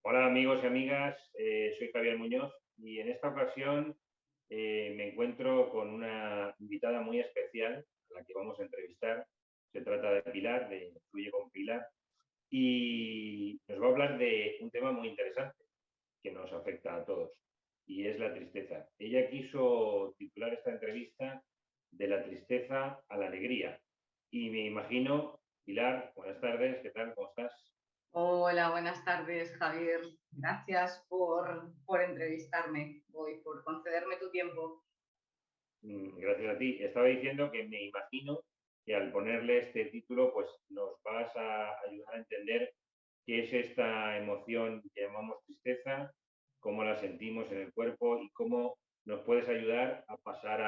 Hola amigos y amigas, soy Javier Muñoz y en esta ocasión me encuentro con una invitada muy especial a la que vamos a entrevistar. Se trata de Pilar, de Fluye con Pilar, y nos va a hablar de un tema muy interesante que nos afecta a todos y es la tristeza. Ella quiso titular esta entrevista de la tristeza a la alegría y me imagino, Pilar, buenas tardes, ¿qué tal? ¿Cómo estás? Hola, buenas tardes, Javier. Gracias por entrevistarme hoy, por concederme tu tiempo. Gracias a ti. Estaba diciendo que me imagino que al ponerle este título, pues nos vas a ayudar a entender qué es esta emoción que llamamos tristeza, cómo la sentimos en el cuerpo y cómo nos puedes ayudar a pasar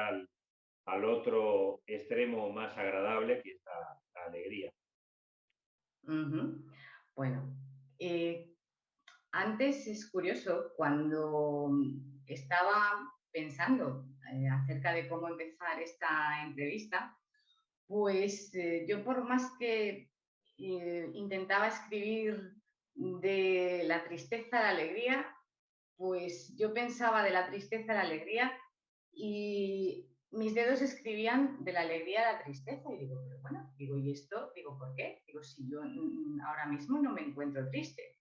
al otro extremo más agradable, que es la alegría. Ujú. Bueno, eh, antes es curioso, cuando estaba pensando acerca de cómo empezar esta entrevista, pues yo por más que intentaba escribir de la tristeza a la alegría, pues yo pensaba de la tristeza a la alegría y mis dedos escribían de la alegría a la tristeza. Y digo, pero bueno, digo, ¿y esto? Digo, ¿por qué? Digo, si yo ahora mismo no me encuentro triste.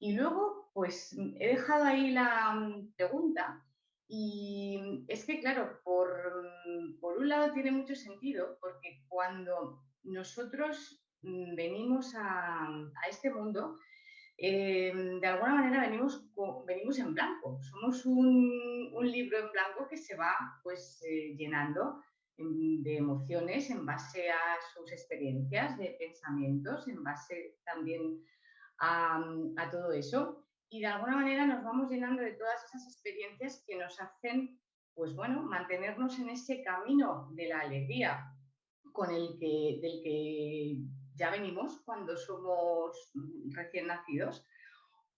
Y luego, pues he dejado ahí la pregunta y es que, claro, por un lado tiene mucho sentido porque cuando nosotros venimos a este mundo, de alguna manera venimos en blanco. Somos un libro en blanco que se va pues, llenando de emociones en base a sus experiencias, de pensamientos, en base también a todo eso. Y de alguna manera nos vamos llenando de todas esas experiencias que nos hacen, pues bueno, mantenernos en ese camino de la alegría del que ya venimos cuando somos recién nacidos,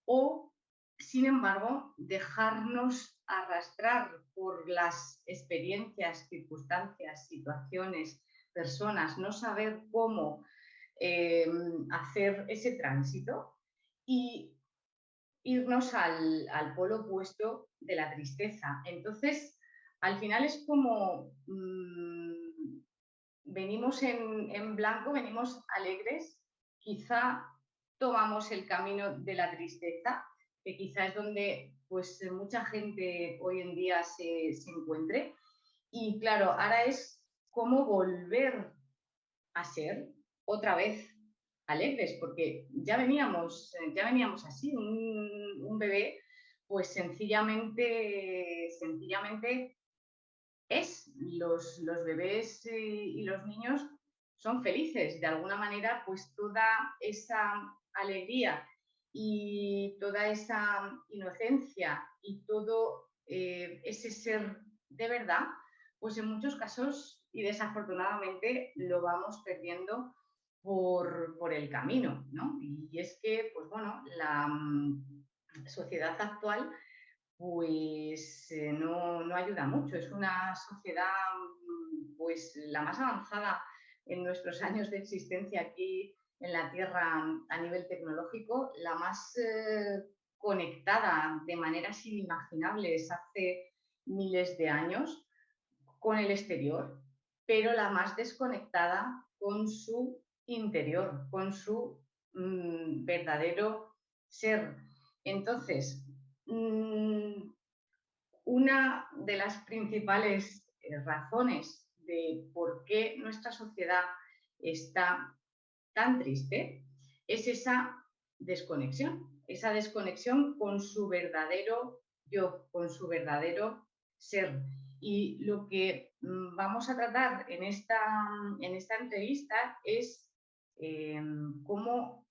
o, sin embargo, dejarnos arrastrar por las experiencias, circunstancias, situaciones, personas, no saber cómo eh, hacer ese tránsito y irnos al polo opuesto de la tristeza. Entonces, al final es como venimos en blanco, venimos alegres, quizá tomamos el camino de la tristeza, que quizá es donde pues mucha gente hoy en día se encuentre. Y claro, ahora es cómo volver a ser otra vez alegres, porque ya veníamos así, un bebé, pues sencillamente los bebés y los niños son felices. De alguna manera, pues toda esa alegría y toda esa inocencia y todo ese ser de verdad, pues en muchos casos y desafortunadamente lo vamos perdiendo por el camino, ¿no? Y es que, pues bueno, la sociedad actual pues no ayuda mucho. Es una sociedad pues la más avanzada en nuestros años de existencia aquí en la Tierra a nivel tecnológico, la más conectada de maneras inimaginables hace miles de años con el exterior, pero la más desconectada con su interior, con su verdadero ser. Entonces, mmm, una de las principales razones de por qué nuestra sociedad está tan triste es esa desconexión con su verdadero yo, con su verdadero ser. Y lo que vamos a tratar en esta entrevista es eh, cómo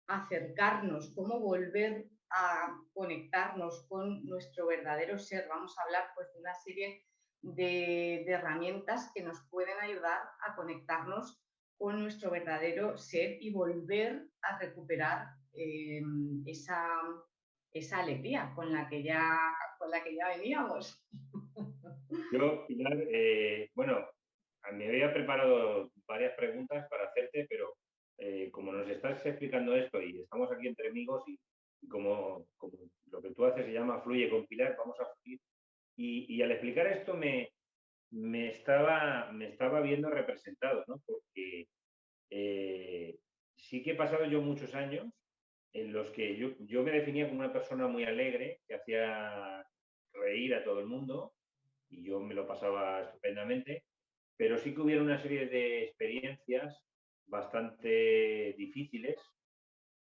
acercarnos, cómo volver a conectarnos con nuestro verdadero ser. Vamos a hablar pues, de una serie de herramientas que nos pueden ayudar a conectarnos con nuestro verdadero ser y volver a recuperar esa, esa alegría con la que ya veníamos. Yo, Pilar, bueno, me había preparado varias preguntas para hacerte, pero como nos estás explicando esto y estamos aquí entre amigos y como fluye con Pilar, vamos a fluir. Y al explicar esto me estaba viendo representado, ¿no? Porque sí que he pasado yo muchos años en los que yo me definía como una persona muy alegre, que hacía reír a todo el mundo y yo me lo pasaba estupendamente, pero sí que hubieron una serie de experiencias bastante difíciles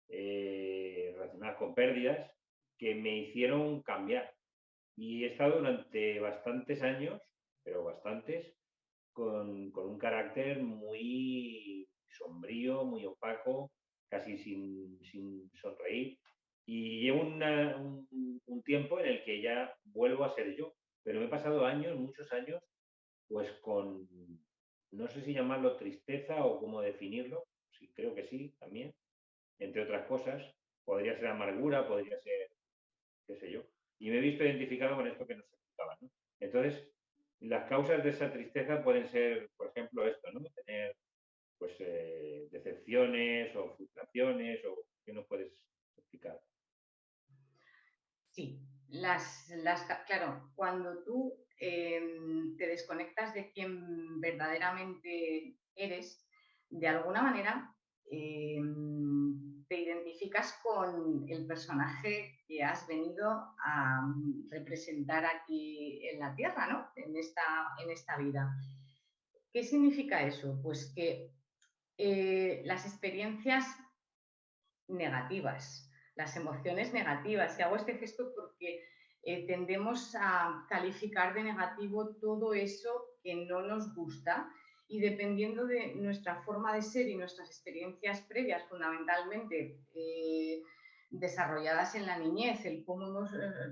relacionadas con pérdidas que me hicieron cambiar. Y he estado durante bastantes años, pero bastantes, con un carácter muy sombrío, muy opaco, casi sin sonreír. Y llevo un tiempo en el que ya vuelvo a ser yo, pero me he pasado años, muchos años, pues con, no sé si llamarlo tristeza o cómo definirlo, sí, creo que sí, también, entre otras cosas. Podría ser amargura, podría ser, qué sé yo. Y me he visto identificado con esto que nos explicaba, ¿no? Entonces, las causas de esa tristeza pueden ser, por ejemplo, esto, ¿no? Tener pues decepciones o frustraciones o qué nos puedes explicar. Sí, claro, cuando tú te desconectas de quien verdaderamente eres, de alguna manera te identificas con el personaje que has venido a representar aquí en la Tierra, ¿no? En esta vida. ¿Qué significa eso? Pues que las experiencias negativas, las emociones negativas. Y hago este gesto porque tendemos a calificar de negativo todo eso que no nos gusta y dependiendo de nuestra forma de ser y nuestras experiencias previas, fundamentalmente desarrolladas en la niñez, el cómo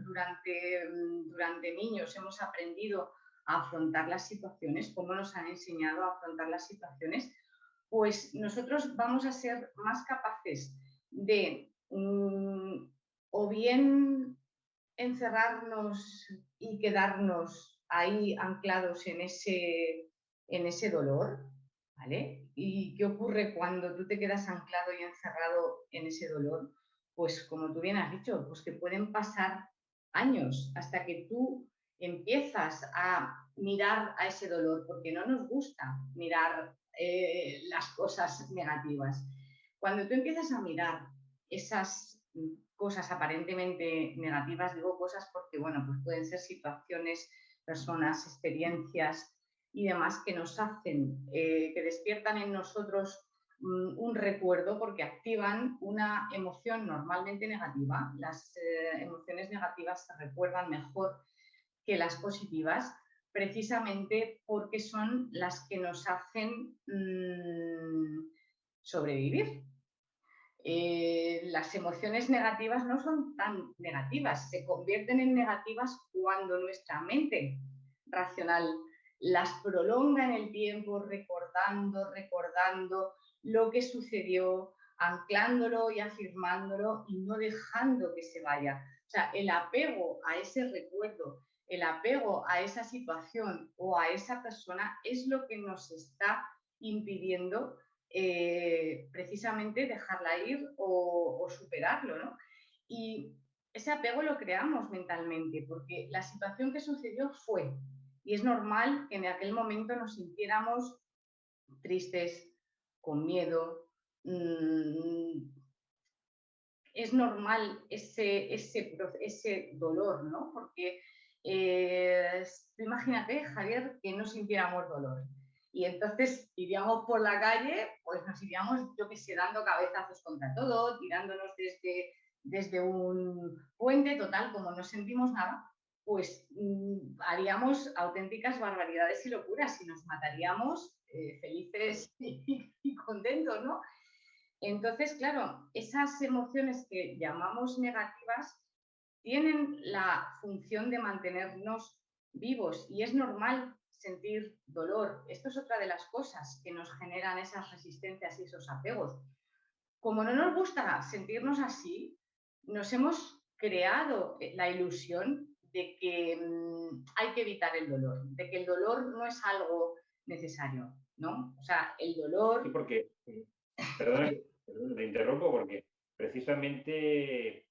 durante niños hemos aprendido a afrontar las situaciones, cómo nos han enseñado a afrontar las situaciones, pues nosotros vamos a ser más capaces de o bien encerrarnos y quedarnos ahí anclados en ese dolor, ¿vale? ¿Y qué ocurre cuando tú te quedas anclado y encerrado en ese dolor? Pues como tú bien has dicho, pues que pueden pasar años hasta que tú empiezas a mirar a ese dolor, porque no nos gusta mirar las cosas negativas. Cuando tú empiezas a mirar esas cosas aparentemente negativas, digo cosas porque, bueno, pues pueden ser situaciones, personas, experiencias y demás que nos hacen, que despiertan en nosotros un recuerdo porque activan una emoción normalmente negativa. Las emociones negativas se recuerdan mejor que las positivas, precisamente porque son las que nos hacen sobrevivir. Las emociones negativas no son tan negativas, se convierten en negativas cuando nuestra mente racional las prolonga en el tiempo, recordando lo que sucedió, anclándolo y afirmándolo y no dejando que se vaya. O sea, el apego a ese recuerdo, el apego a esa situación o a esa persona es lo que nos está impidiendo precisamente dejarla ir o superarlo, ¿no? Y ese apego lo creamos mentalmente, porque la situación que sucedió fue, y es normal que en aquel momento nos sintiéramos tristes, con miedo, es normal ese dolor, ¿no? Porque imagínate, Javier, que no sintiéramos dolor. Y entonces iríamos por la calle, pues nos iríamos, yo qué sé, dando cabezazos contra todo, tirándonos desde un puente, total, como no sentimos nada, pues haríamos auténticas barbaridades y locuras y nos mataríamos felices y contentos, ¿no? Entonces, claro, esas emociones que llamamos negativas tienen la función de mantenernos vivos y es normal sentir dolor. Esto es otra de las cosas que nos generan esas resistencias y esos apegos. Como no nos gusta sentirnos así, nos hemos creado la ilusión de que hay que evitar el dolor, de que el dolor no es algo necesario, ¿no? O sea, el Sí, dolor... porque, perdona, te interrumpo porque precisamente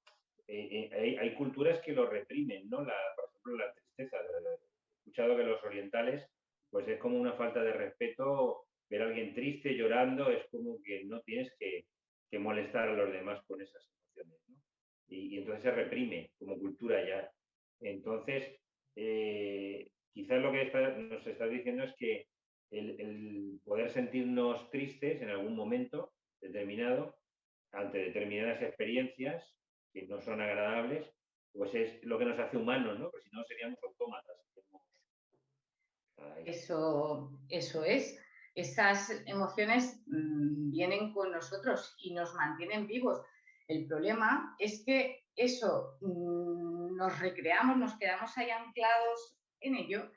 hay culturas que lo reprimen, ¿no? Por ejemplo, la tristeza. He escuchado que los orientales, pues es como una falta de respeto ver a alguien triste, llorando, es como que no tienes que molestar a los demás con esas emociones, ¿no? Y entonces se reprime como cultura ya. Entonces, quizás lo que nos está diciendo es que el poder sentirnos tristes en algún momento determinado, ante determinadas experiencias que no son agradables, pues es lo que nos hace humanos, ¿no? Porque si no seríamos autómatas. Ahí. Eso es. Esas emociones vienen con nosotros y nos mantienen vivos. El problema es que eso nos recreamos, nos quedamos ahí anclados en ello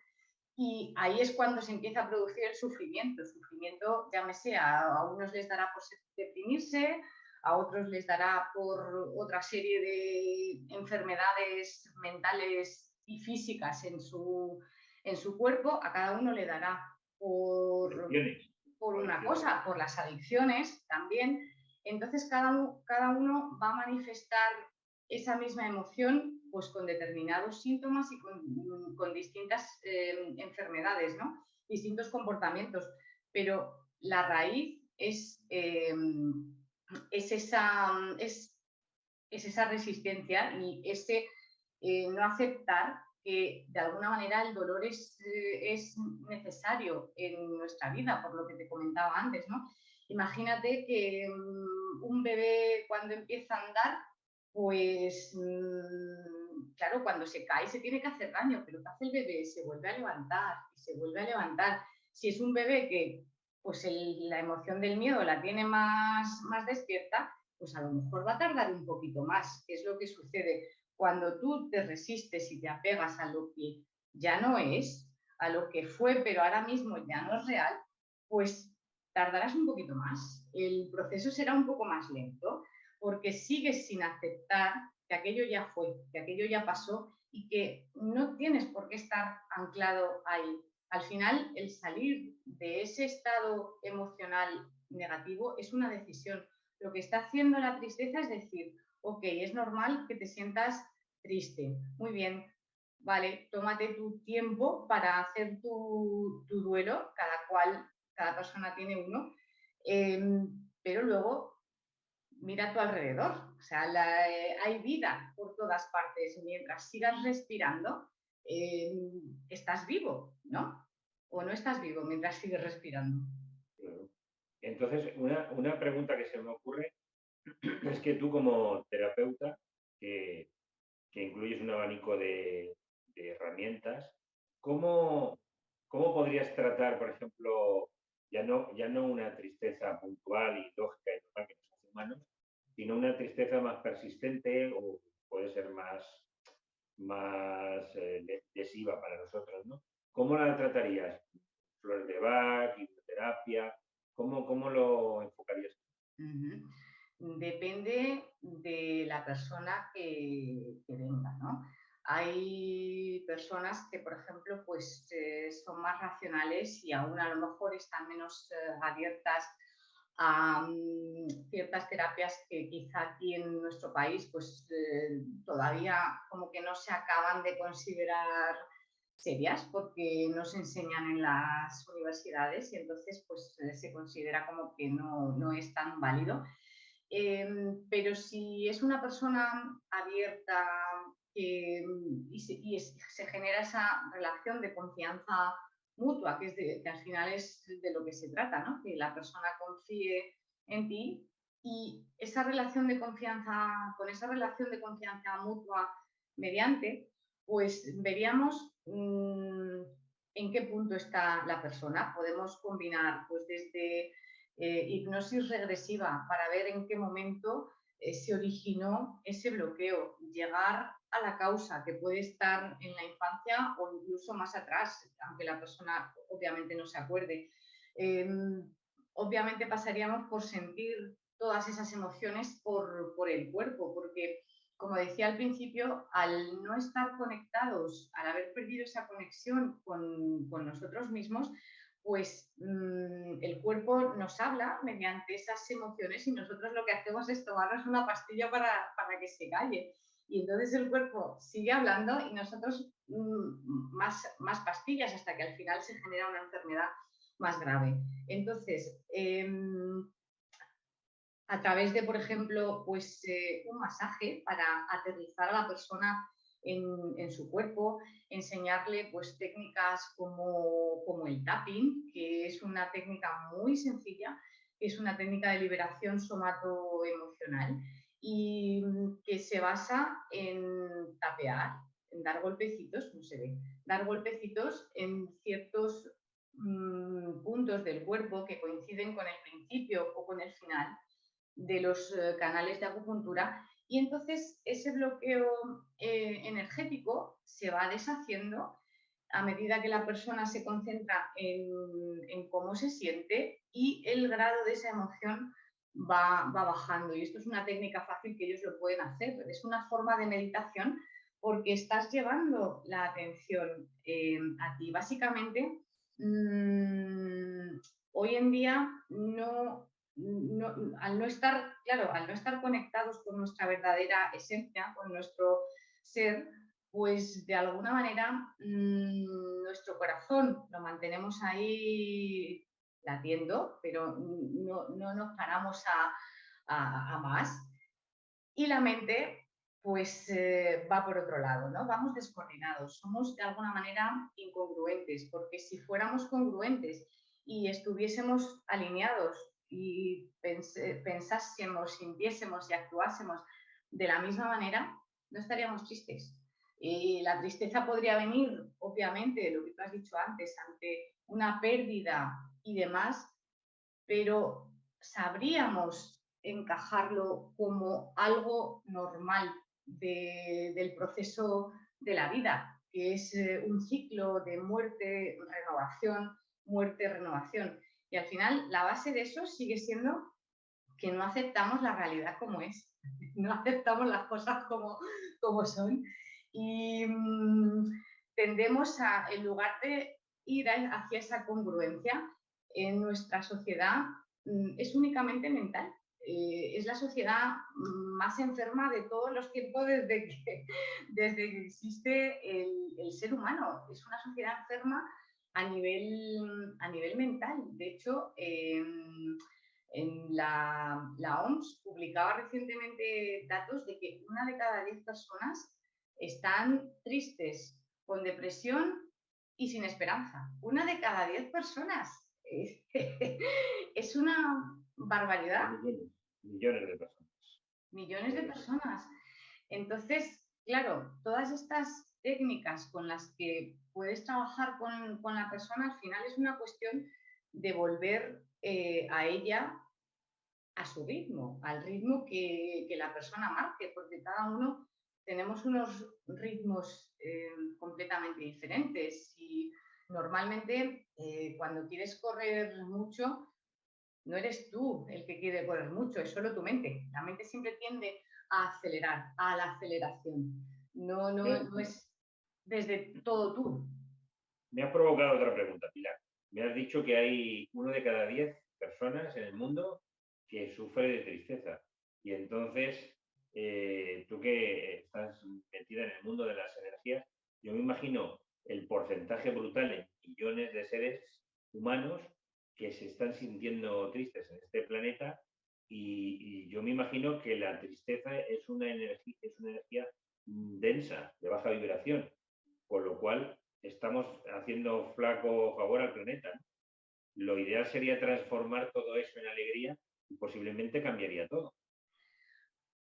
y ahí es cuando se empieza a producir el sufrimiento. El sufrimiento, llámese, a unos les dará por deprimirse, a otros les dará por otra serie de enfermedades mentales y físicas en su cuerpo, a cada uno le dará por una cosa, por las adicciones también. Entonces cada uno va a manifestar esa misma emoción pues con determinados síntomas y con distintas enfermedades, ¿no? Distintos comportamientos. Pero la raíz es esa resistencia y ese no aceptar que de alguna manera el dolor es necesario en nuestra vida, por lo que te comentaba antes, ¿no? Imagínate que un bebé cuando empieza a andar, pues claro, cuando se cae se tiene que hacer daño, pero ¿qué hace el bebé? Se vuelve a levantar y se vuelve a levantar. Si es un bebé que pues la emoción del miedo la tiene más despierta, pues a lo mejor va a tardar un poquito más. ¿Qué es lo que sucede? Cuando tú te resistes y te apegas a lo que ya no es, a lo que fue, pero ahora mismo ya no es real, pues tardarás un poquito más. El proceso será un poco más lento, porque sigues sin aceptar que aquello ya fue, que aquello ya pasó y que no tienes por qué estar anclado ahí. Al final, el salir de ese estado emocional negativo es una decisión. Lo que está haciendo la tristeza es decir, ok, es normal que te sientas triste. Muy bien, vale, tómate tu tiempo para hacer tu duelo, cada persona tiene uno, pero luego mira a tu alrededor. O sea, hay vida por todas partes. Mientras sigas respirando, eh, estás vivo, ¿no? O no estás vivo mientras sigues respirando. Claro. Entonces, una pregunta que se me ocurre es que tú como terapeuta, que, que incluyes un abanico de herramientas, ¿cómo, ¿cómo podrías tratar, por ejemplo, ya no una tristeza puntual y lógica y normal que nos hace humanos, sino una tristeza más persistente o puede ser más lesiva para nosotros, ¿no? ¿Cómo la tratarías? ¿Flores de Bach, hipnoterapia? ¿Cómo lo enfocarías? Depende de la persona que venga, ¿no? Hay personas que, por ejemplo, pues son más racionales y aún a lo mejor están menos abiertas a ciertas terapias que quizá aquí en nuestro país pues todavía como que no se acaban de considerar serias porque no se enseñan en las universidades y entonces pues se considera como que no es tan válido. Pero si es una persona abierta se genera esa relación de confianza mutua, que al final es de lo que se trata, ¿no? Que la persona confíe en ti y esa relación de confianza, con esa relación de confianza mutua mediante, pues veríamos en qué punto está la persona. Podemos combinar pues desde hipnosis regresiva para ver en qué momento se originó ese bloqueo, llegar a la causa que puede estar en la infancia o incluso más atrás, aunque la persona obviamente no se acuerde. Obviamente pasaríamos por sentir todas esas emociones por el cuerpo, porque como decía al principio, al no estar conectados, al haber perdido esa conexión con nosotros mismos, pues el cuerpo nos habla mediante esas emociones y nosotros lo que hacemos es tomarnos una pastilla para que se calle. Y entonces el cuerpo sigue hablando y nosotros más pastillas hasta que al final se genera una enfermedad más grave. Entonces, a través de, por ejemplo, pues, un masaje para aterrizar a la persona en su cuerpo, enseñarle pues, técnicas como el tapping, que es una técnica muy sencilla, que es una técnica de liberación somatoemocional y que se basa en tapear, en dar golpecitos, no se ve, dar golpecitos en ciertos puntos del cuerpo que coinciden con el principio o con el final de los canales de acupuntura y entonces ese bloqueo energético se va deshaciendo a medida que la persona se concentra en cómo se siente y el grado de esa emoción va bajando. Y esto es una técnica fácil que ellos lo pueden hacer. Es una forma de meditación porque estás llevando la atención a ti. Básicamente, hoy en día al no estar, claro, al no estar conectados con nuestra verdadera esencia, con nuestro ser, pues de alguna manera nuestro corazón lo mantenemos ahí latiendo, pero no nos paramos a más. Y la mente, pues va por otro lado, ¿no? Vamos descoordinados, somos de alguna manera incongruentes, porque si fuéramos congruentes y estuviésemos alineados y pensásemos, sintiésemos y actuásemos de la misma manera, no estaríamos tristes. Y la tristeza podría venir, obviamente, lo que tú has dicho antes, ante una pérdida y demás, pero sabríamos encajarlo como algo normal del proceso de la vida, que es un ciclo de muerte, renovación, muerte, renovación. Y al final la base de eso sigue siendo que no aceptamos la realidad como es, no aceptamos las cosas como son y tendemos a, en lugar de ir hacia esa congruencia, en nuestra sociedad es únicamente mental. Es la sociedad más enferma de todos los tiempos desde que existe el ser humano. Es una sociedad enferma a nivel mental. De hecho, la OMS publicaba recientemente datos de que 1 de cada 10 personas están tristes, con depresión y sin esperanza. 1 de cada 10 personas. Es una barbaridad. Millones de personas. Millones de personas. Entonces, claro, todas estas técnicas con las que puedes trabajar con la persona, al final es una cuestión de volver a ella a su ritmo, al ritmo que la persona marque, porque cada uno tenemos unos ritmos completamente diferentes y normalmente cuando quieres correr mucho, no eres tú el que quiere correr mucho, es solo tu mente. La mente siempre tiende a acelerar, a la aceleración. No es desde todo tú. Me has provocado otra pregunta, Pilar. Me has dicho que hay 1 de cada 10 personas en el mundo que sufre de tristeza. Y entonces, tú que estás metida en el mundo de las energías, yo me imagino el porcentaje brutal en millones de seres humanos que se están sintiendo tristes en este planeta y yo me imagino que la tristeza es una energía densa, de baja vibración, con lo cual estamos haciendo flaco favor al planeta, ¿no? Lo ideal sería transformar todo eso en alegría y posiblemente cambiaría todo.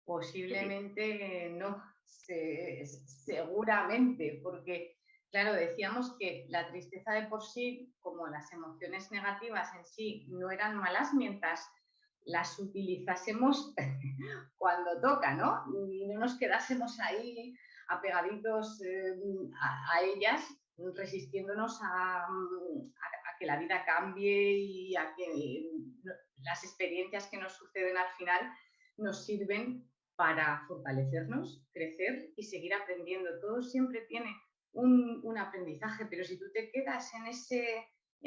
Posiblemente no, seguramente, porque, claro, decíamos que la tristeza de por sí, como las emociones negativas en sí, no eran malas mientras las utilizásemos cuando toca, ¿no? Y no nos quedásemos ahí apegaditos a ellas, resistiéndonos a que la vida cambie y a que las experiencias que nos suceden al final nos sirven para fortalecernos, crecer y seguir aprendiendo. Todo siempre tiene un aprendizaje, pero si tú te quedas en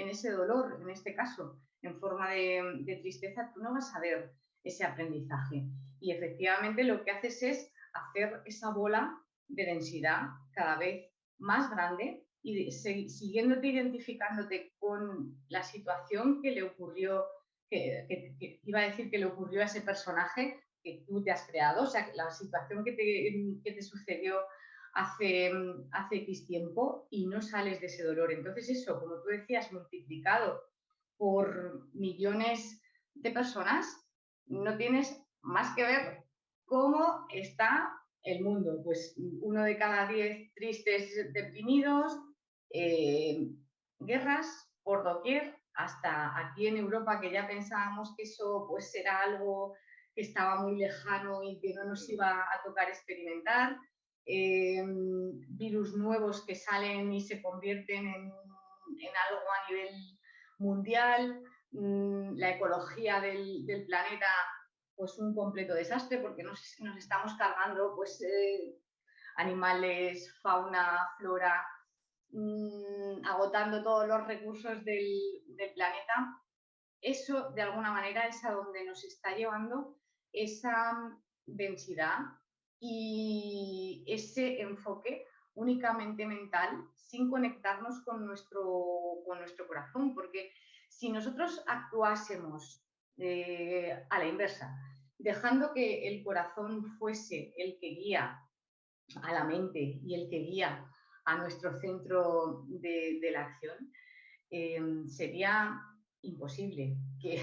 ese dolor, en este caso, en forma de tristeza, tú no vas a ver ese aprendizaje. Y efectivamente lo que haces es hacer esa bola de densidad cada vez más grande y siguiéndote, identificándote con la situación que le ocurrió, que iba a decir que le ocurrió a ese personaje que tú te has creado, o sea, la situación que te sucedió hace X tiempo y no sales de ese dolor. Entonces eso, como tú decías, multiplicado por millones de personas, no tienes más que ver cómo está el mundo. Pues 1 de cada 10 tristes, deprimidos, guerras por doquier, hasta aquí en Europa, que ya pensábamos que eso pues era algo que estaba muy lejano y que no nos iba a tocar experimentar. Virus nuevos que salen y se convierten en algo a nivel mundial, la ecología del planeta, pues un completo desastre, porque nos estamos cargando pues, animales, fauna, flora, agotando todos los recursos del planeta. Eso, de alguna manera, es a donde nos está llevando esa densidad y ese enfoque únicamente mental, sin conectarnos con nuestro corazón, porque si nosotros actuásemos a la inversa, dejando que el corazón fuese el que guía a la mente y el que guía a nuestro centro de la acción, sería imposible que,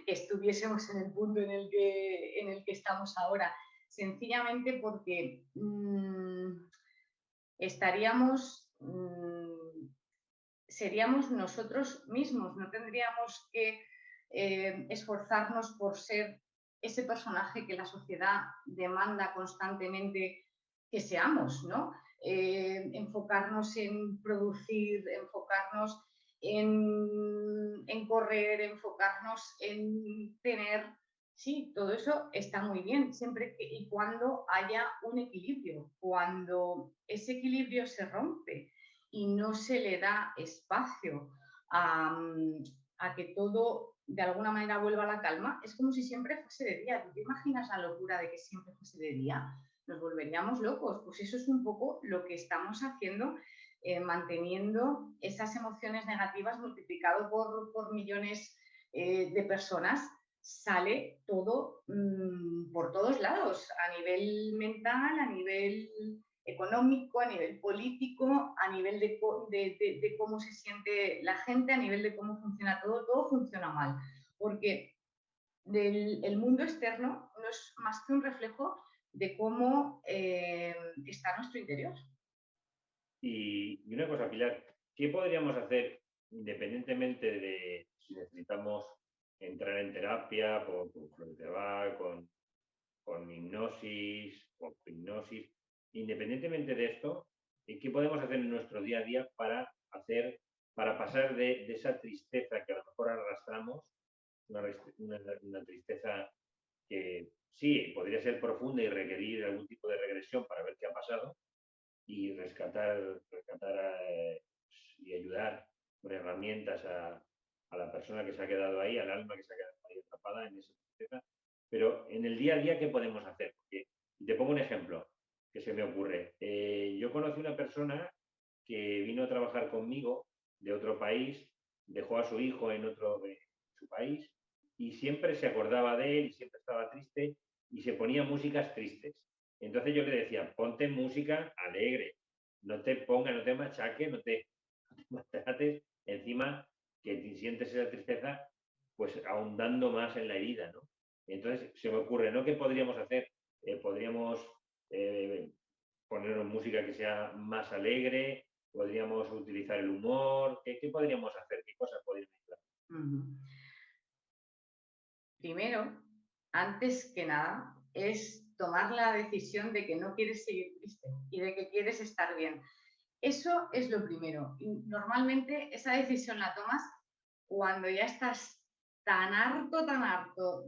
que, estuviésemos en el punto en el que estamos ahora, sencillamente porque seríamos nosotros mismos, no tendríamos que esforzarnos por ser ese personaje que la sociedad demanda constantemente que seamos, ¿no? Enfocarnos en producir, enfocarnos en correr, enfocarnos en tener, sí, todo eso está muy bien, siempre y cuando haya un equilibrio. Cuando ese equilibrio se rompe y no se le da espacio a que todo de alguna manera vuelva a la calma, es como si siempre fuese de día. ¿Tú te imaginas la locura de que siempre fuese de día? Nos volveríamos locos. Pues eso es un poco lo que estamos haciendo, manteniendo esas emociones negativas multiplicado por millones de personas. Sale todo por todos lados, a nivel mental, a nivel económico, a nivel político, a nivel de cómo se siente la gente, a nivel de cómo funciona todo funciona mal, porque el mundo externo no es más que un reflejo de cómo está nuestro interior. Y una cosa, Pilar, ¿qué podríamos hacer independientemente de si necesitamos entrar en terapia con hipnosis, con hipnosis, independientemente de esto, ¿qué podemos hacer en nuestro día a día para pasar de esa tristeza que a lo mejor arrastramos, una tristeza que sí, podría ser profunda y requerir algún tipo de regresión para ver qué ha pasado y rescatar y ayudar con herramientas a la persona que se ha quedado ahí, al alma que se ha quedado ahí atrapada en esa tristeza? Pero en el día a día, ¿qué podemos hacer? Porque te pongo un ejemplo que se me ocurre. Yo conocí una persona que vino a trabajar conmigo de otro país, dejó a su hijo en su país y siempre se acordaba de él y siempre estaba triste y se ponía músicas tristes. Entonces yo le decía, ponte música alegre, no te machaques, no te maltrates, encima que te sientes esa tristeza, pues ahondando más en la herida, ¿no? Entonces se me ocurre, ¿no? ¿Qué podríamos hacer? Podríamos ponernos música que sea más alegre, podríamos utilizar el humor, ¿qué podríamos hacer? ¿Qué cosas podríamos hacer? Primero, antes que nada, es tomar la decisión de que no quieres seguir triste y de que quieres estar bien. Eso es lo primero. Y normalmente esa decisión la tomas cuando ya estás tan harto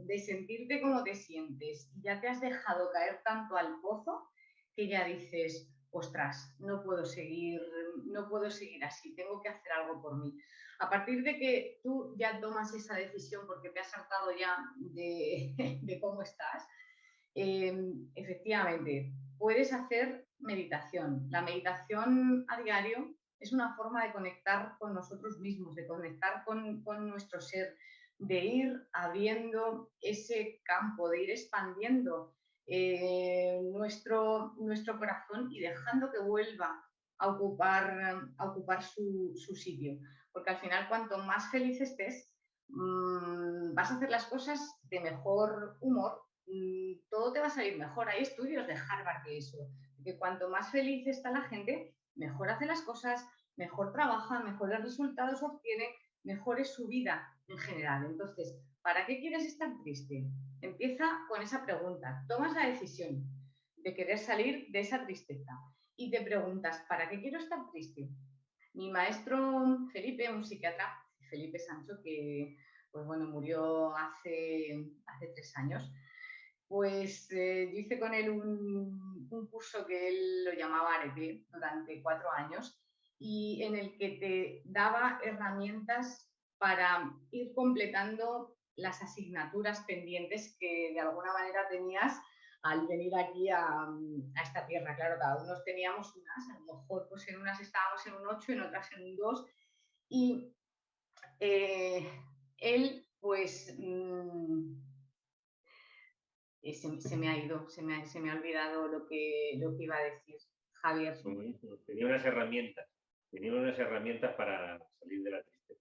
de sentirte como te sientes y ya te has dejado caer tanto al pozo que ya dices, ostras, no puedo seguir así, tengo que hacer algo por mí. A partir de que tú ya tomas esa decisión porque te has hartado ya de cómo estás, Efectivamente, puedes hacer meditación. La meditación a diario es una forma de conectar con nosotros mismos, de conectar con nuestro ser, de ir abriendo ese campo, de ir expandiendo nuestro corazón y dejando que vuelva a ocupar su sitio. Porque al final, cuanto más feliz estés, vas a hacer las cosas de mejor humor, todo te va a salir mejor. Hay estudios de Harvard que eso, que cuanto más feliz está la gente, mejor hace las cosas, mejor trabaja, mejores resultados obtiene, mejor es su vida en general. Entonces, ¿para qué quieres estar triste? Empieza con esa pregunta. Tomas la decisión de querer salir de esa tristeza y te preguntas, ¿para qué quiero estar triste? Mi maestro Felipe, un psiquiatra, Felipe Sancho, que pues bueno, murió hace 3 años, pues yo hice con él un curso que él lo llamaba Arete durante 4 años y en el que te daba herramientas para ir completando las asignaturas pendientes que de alguna manera tenías al venir aquí a esta tierra. Claro, cada uno teníamos unas, a lo mejor pues en unas estábamos en un 8, en otras en un 2 y él pues se me ha ido, se me ha olvidado lo que iba a decir, Javier. Tenía unas herramientas para salir de la tristeza,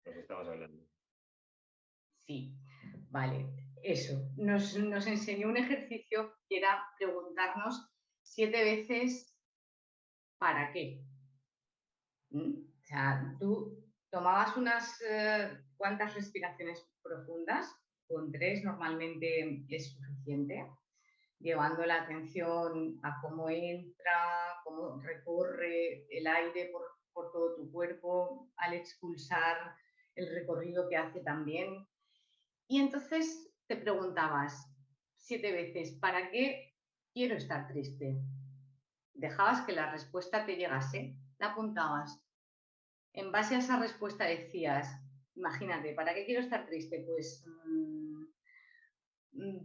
nos estamos hablando. Sí, vale, eso. Nos enseñó un ejercicio que era preguntarnos 7 veces ¿para qué? O sea, tú tomabas unas cuantas respiraciones profundas, con 3 normalmente es suficiente, llevando la atención a cómo entra, cómo recorre el aire por todo tu cuerpo, al expulsar el recorrido que hace también. Y entonces te preguntabas 7 veces, ¿para qué quiero estar triste? Dejabas que la respuesta te llegase, la apuntabas. En base a esa respuesta decías, imagínate, ¿para qué quiero estar triste? Pues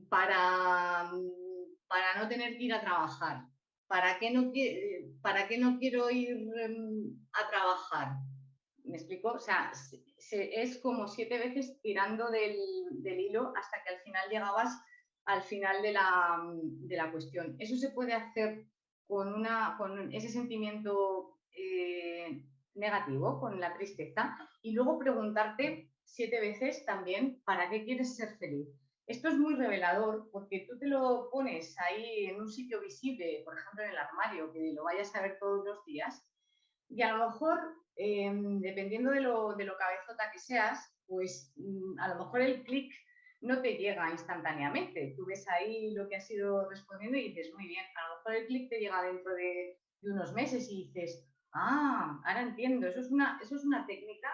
para no tener que ir a trabajar. ¿Para qué no quiero ir a trabajar? ¿Me explico? O sea, es como 7 veces tirando del hilo hasta que al final llegabas al final de la cuestión. Eso se puede hacer con ese sentimiento negativo, con la tristeza, y luego preguntarte 7 veces también ¿para qué quieres ser feliz? Esto es muy revelador porque tú te lo pones ahí en un sitio visible, por ejemplo en el armario, que lo vayas a ver todos los días, y a lo mejor, dependiendo de lo cabezota que seas, pues a lo mejor el clic no te llega instantáneamente. Tú ves ahí lo que has ido respondiendo y dices, muy bien, a lo mejor el clic te llega dentro de unos meses y dices, ahora entiendo, eso es una técnica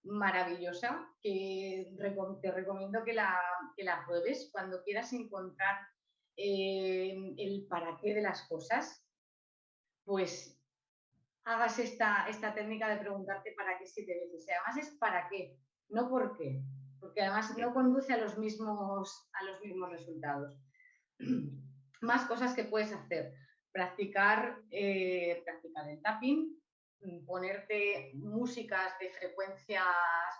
maravillosa que te recomiendo que la pruebes cuando quieras encontrar el para qué de las cosas, pues hagas esta técnica de preguntarte para qué 7 veces. Y además es para qué, no por qué, porque además no conduce a los mismos resultados. Más cosas que puedes hacer. Practicar el tapping, ponerte músicas de frecuencias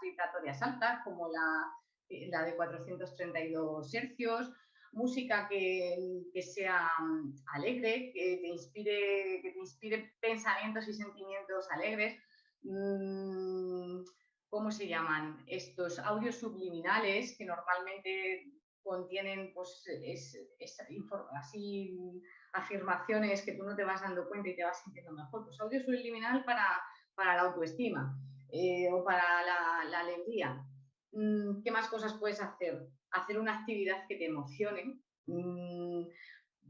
vibratorias altas, como la de 432 hercios, música que sea alegre, que te inspire pensamientos y sentimientos alegres. ¿Cómo se llaman? Estos audios subliminales que normalmente contienen pues, así afirmaciones que tú no te vas dando cuenta y te vas sintiendo mejor. Pues audio subliminal para la autoestima o para la alegría. ¿Qué más cosas puedes hacer? Hacer una actividad que te emocione,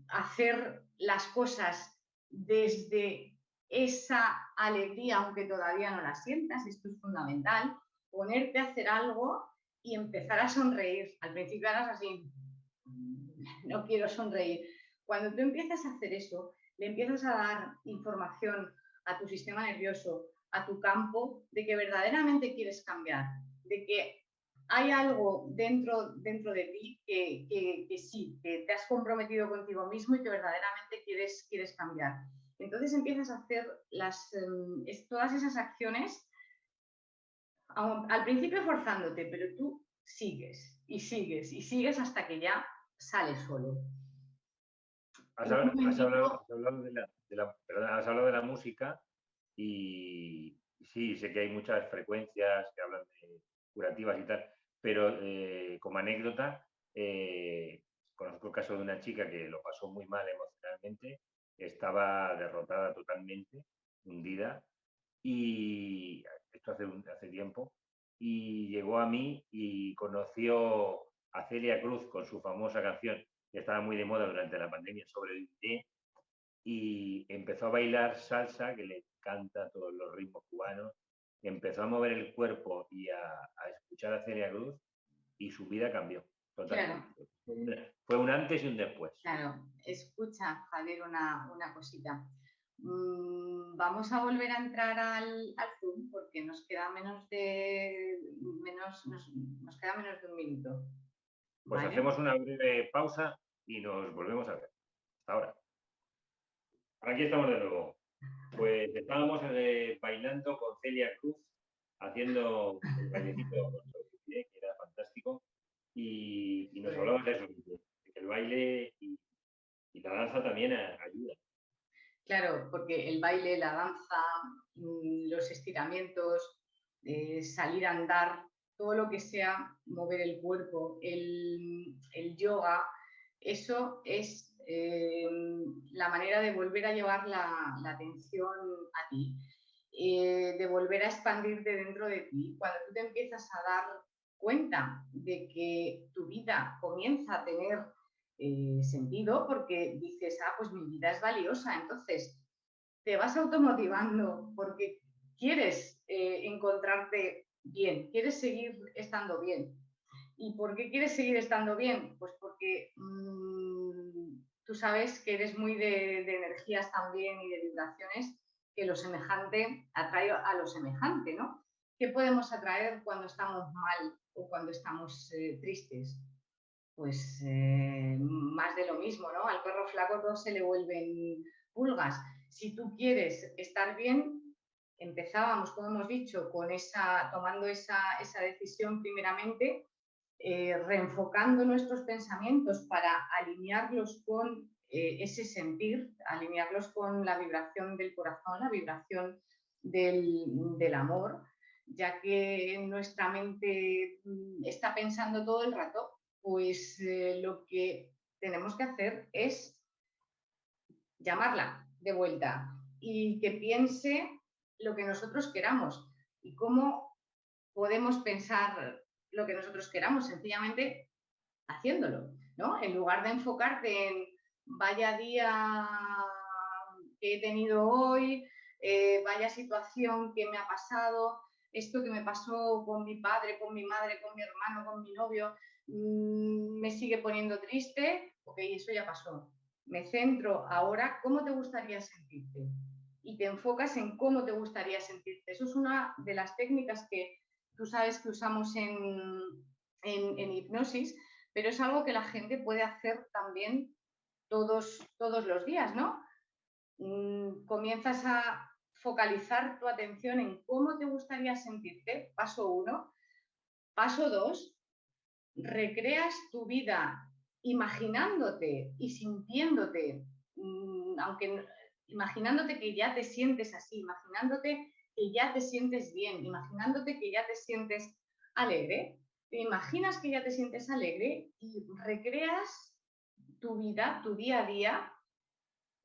hacer las cosas desde esa alegría, aunque todavía no la sientas, esto es fundamental, ponerte a hacer algo y empezar a sonreír. Al principio harás así, no quiero sonreír. Cuando tú empiezas a hacer eso, le empiezas a dar información a tu sistema nervioso, a tu campo, de que verdaderamente quieres cambiar, de que hay algo dentro de ti que sí, que te has comprometido contigo mismo y que verdaderamente quieres cambiar. Entonces empiezas a hacer todas esas acciones, al principio forzándote, pero tú sigues y sigues y sigues hasta que ya sale solo. Has hablado has hablado de la música y sí, sé que hay muchas frecuencias que hablan de curativas y tal, pero como anécdota, conozco el caso de una chica que lo pasó muy mal emocionalmente, estaba derrotada totalmente, hundida, y esto hace tiempo, y llegó a mí y conoció a Celia Cruz con su famosa canción que estaba muy de moda durante la pandemia, Sobreviviré, y empezó a bailar salsa, que le encanta todos los ritmos cubanos, empezó a mover el cuerpo y a escuchar a Celia Cruz y su vida cambió Claro, totalmente. Fue un antes y un después. claro. Escucha, Javier, una cosita. Vamos a volver a entrar al Zoom porque nos queda menos de nos queda menos de un minuto. Pues ¿Vale? hacemos una breve pausa y nos volvemos a ver. Hasta ahora. Aquí estamos de nuevo. Pues estábamos bailando con Celia Cruz, haciendo el bailecito que era fantástico, y nos hablaba de eso, de que el baile y la danza también ayuda. Claro, porque el baile, la danza, los estiramientos, salir a andar, todo lo que sea mover el cuerpo, el yoga, eso es la manera de volver a llevar la atención a ti, de volver a expandirte dentro de ti. Cuando tú te empiezas a dar cuenta de que tu vida comienza a tener sentido porque dices, pues mi vida es valiosa, entonces te vas automotivando porque quieres encontrarte bien, quieres seguir estando bien. ¿Y por qué quieres seguir estando bien? Pues porque tú sabes que eres muy de energías también y de vibraciones, que lo semejante atrae a lo semejante, ¿no? ¿Qué podemos atraer cuando estamos mal o cuando estamos tristes? Pues más de lo mismo, ¿no? Al perro flaco todos se le vuelven pulgas. Si tú quieres estar bien, empezábamos, como hemos dicho, tomando esa decisión primeramente, reenfocando nuestros pensamientos para alinearlos con ese sentir, alinearlos con la vibración del corazón, la vibración del amor, ya que nuestra mente está pensando todo el rato, pues lo que tenemos que hacer es llamarla de vuelta y que piense lo que nosotros queramos. ¿Y cómo podemos pensar lo que nosotros queramos? Sencillamente haciéndolo, ¿no? En lugar de enfocarte en vaya día que he tenido hoy, vaya situación que me ha pasado, esto que me pasó con mi padre, con mi madre, con mi hermano, con mi novio, me sigue poniendo triste, ok, eso ya pasó. Me centro ahora, ¿cómo te gustaría sentirte? Y te enfocas en cómo te gustaría sentirte. Eso es una de las técnicas que tú sabes que usamos en hipnosis, pero es algo que la gente puede hacer también todos los días, ¿no? Comienzas a focalizar tu atención en cómo te gustaría sentirte, paso 1. Paso 2, recreas tu vida imaginándote y sintiéndote, aunque imaginándote que ya te sientes así, imaginándote que ya te sientes bien, imaginándote que ya te sientes alegre, te imaginas que ya te sientes alegre y recreas tu vida, tu día a día,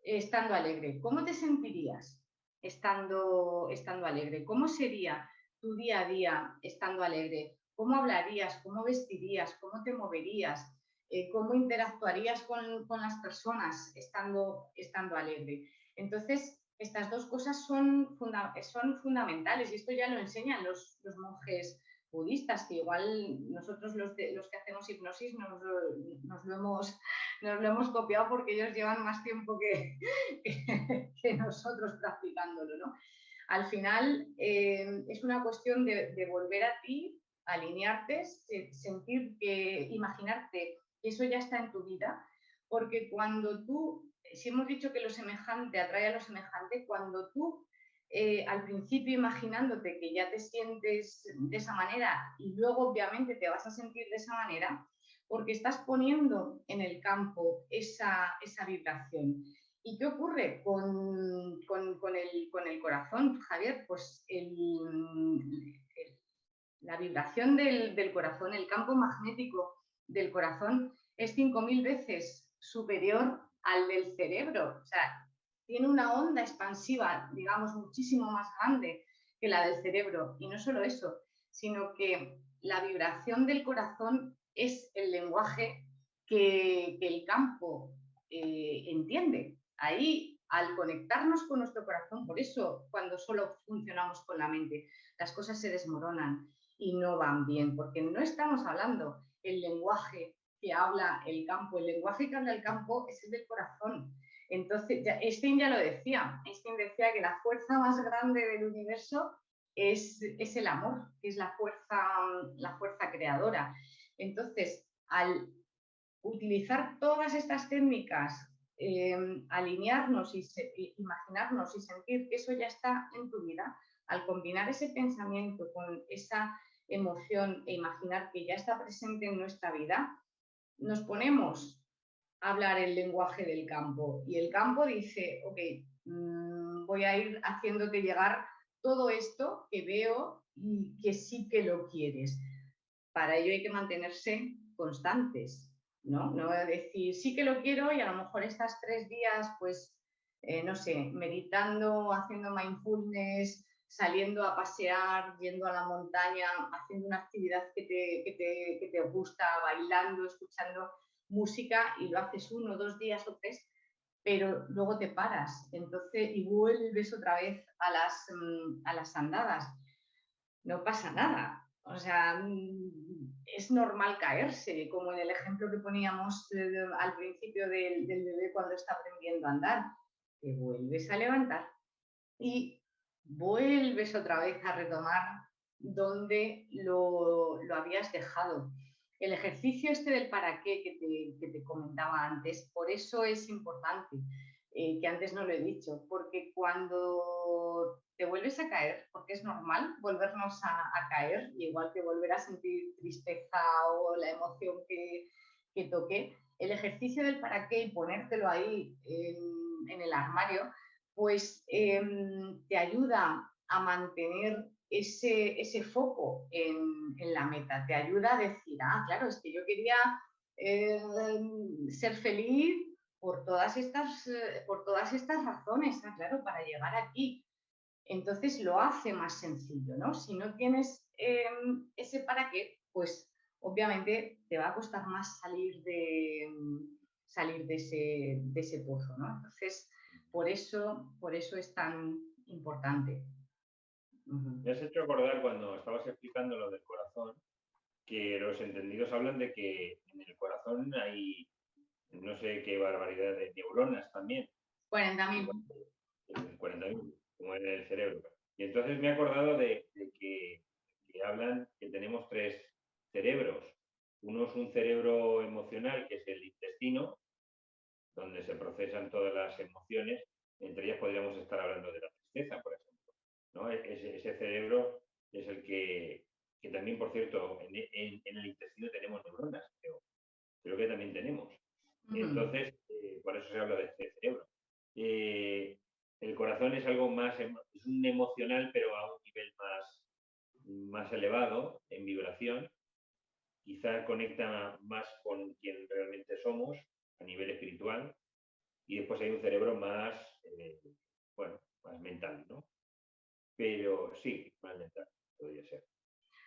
estando alegre. ¿Cómo te sentirías estando alegre? ¿Cómo sería tu día a día estando alegre? ¿Cómo hablarías? ¿Cómo vestirías? ¿Cómo te moverías? ¿Cómo interactuarías con las personas estando alegre? Entonces, estas dos cosas son fundamentales y esto ya lo enseñan los monjes budistas, que igual nosotros los que hacemos hipnosis nos lo hemos copiado porque ellos llevan más tiempo que nosotros practicándolo, ¿no? Al final es una cuestión de volver a ti, alinearte, sentir que, imaginarte que eso ya está en tu vida, porque cuando tú, si hemos dicho que lo semejante atrae a lo semejante, cuando tú al principio imaginándote que ya te sientes de esa manera y luego obviamente te vas a sentir de esa manera, porque estás poniendo en el campo esa vibración. ¿Y qué ocurre con el corazón, Javier? Pues la vibración del corazón, el campo magnético del corazón es 5.000 veces superior al del cerebro. O sea, tiene una onda expansiva, digamos, muchísimo más grande que la del cerebro. Y no solo eso, sino que la vibración del corazón es el lenguaje que el campo entiende. Ahí, al conectarnos con nuestro corazón, por eso cuando solo funcionamos con la mente, las cosas se desmoronan y no van bien, porque no estamos hablando el lenguaje que habla el campo, el lenguaje que habla el campo es el del corazón. Entonces, Einstein ya lo decía, Einstein decía que la fuerza más grande del universo es el amor, que es la fuerza creadora. Entonces, al utilizar todas estas técnicas, alinearnos y imaginarnos y sentir que eso ya está en tu vida, al combinar ese pensamiento con esa emoción e imaginar que ya está presente en nuestra vida, nos ponemos a hablar el lenguaje del campo y el campo dice, ok, voy a ir haciéndote llegar todo esto que veo y que sí que lo quieres. Para ello hay que mantenerse constantes, ¿no? No decir, sí que lo quiero y a lo mejor estás 3 días, pues, no sé, meditando, haciendo mindfulness, saliendo a pasear, yendo a la montaña, haciendo una actividad que te gusta, bailando, escuchando música y lo haces 1, 2 días o 3, pero luego te paras, entonces, y vuelves otra vez a las andadas. No pasa nada. O sea, es normal caerse, como en el ejemplo que poníamos al principio del bebé cuando está aprendiendo a andar. Te vuelves a levantar y vuelves otra vez a retomar donde lo habías dejado. El ejercicio este del para qué que te comentaba antes, por eso es importante, que antes no lo he dicho, porque cuando te vuelves a caer, porque es normal volvernos a caer, igual que volver a sentir tristeza o la emoción que toque, el ejercicio del para qué y ponértelo ahí en el armario, pues te ayuda a mantener ese foco en la meta, te ayuda a decir, ah, claro, es que yo quería ser feliz por todas estas razones, ah, claro, para llegar aquí. Entonces lo hace más sencillo, ¿no? Si no tienes ese para qué, pues obviamente te va a costar más salir de ese pozo, ¿no? Entonces, por eso es tan importante. Me has hecho acordar cuando estabas explicando lo del corazón, que los entendidos hablan de que en el corazón hay no sé qué barbaridad de neuronas también, 40.000. 40.000, como en el cerebro. Y entonces me he acordado de que hablan que tenemos 3 cerebros. Uno es un cerebro emocional, que es el intestino, donde se procesan todas las emociones. Entre ellas podríamos estar hablando de la tristeza, por ejemplo, ¿no? Ese cerebro es el que también, por cierto, en el intestino tenemos neuronas, creo que también tenemos. Entonces, por eso se habla de este cerebro. El corazón es algo más, es un emocional, pero a un nivel más elevado en vibración. Quizá conecta más con quien realmente somos a nivel espiritual. Y después hay un cerebro más, bueno, más mental, ¿no? Pero sí, más mental, podría ser.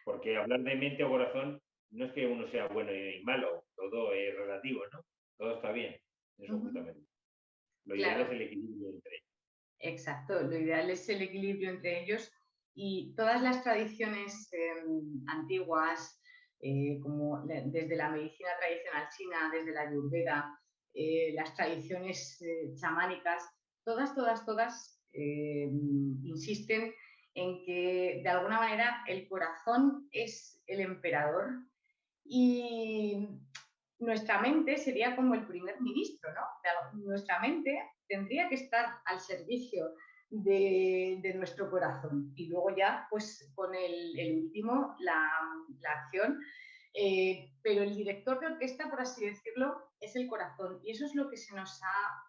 Porque hablar de mente o corazón no es que uno sea bueno y malo, todo es relativo, ¿no? Todo está bien, eso justamente. Lo ideal es Claro, el equilibrio entre ellos. exacto. Lo ideal es el equilibrio entre ellos y todas las tradiciones antiguas, como desde la medicina tradicional china, desde la Ayurveda, las tradiciones chamánicas, todas insisten en que de alguna manera el corazón es el emperador y nuestra mente sería como el primer ministro, ¿no? Nuestra mente tendría que estar al servicio de nuestro corazón y luego ya, pues con el último, la acción. Pero el director de orquesta, por así decirlo, es el corazón y eso es lo que se nos ha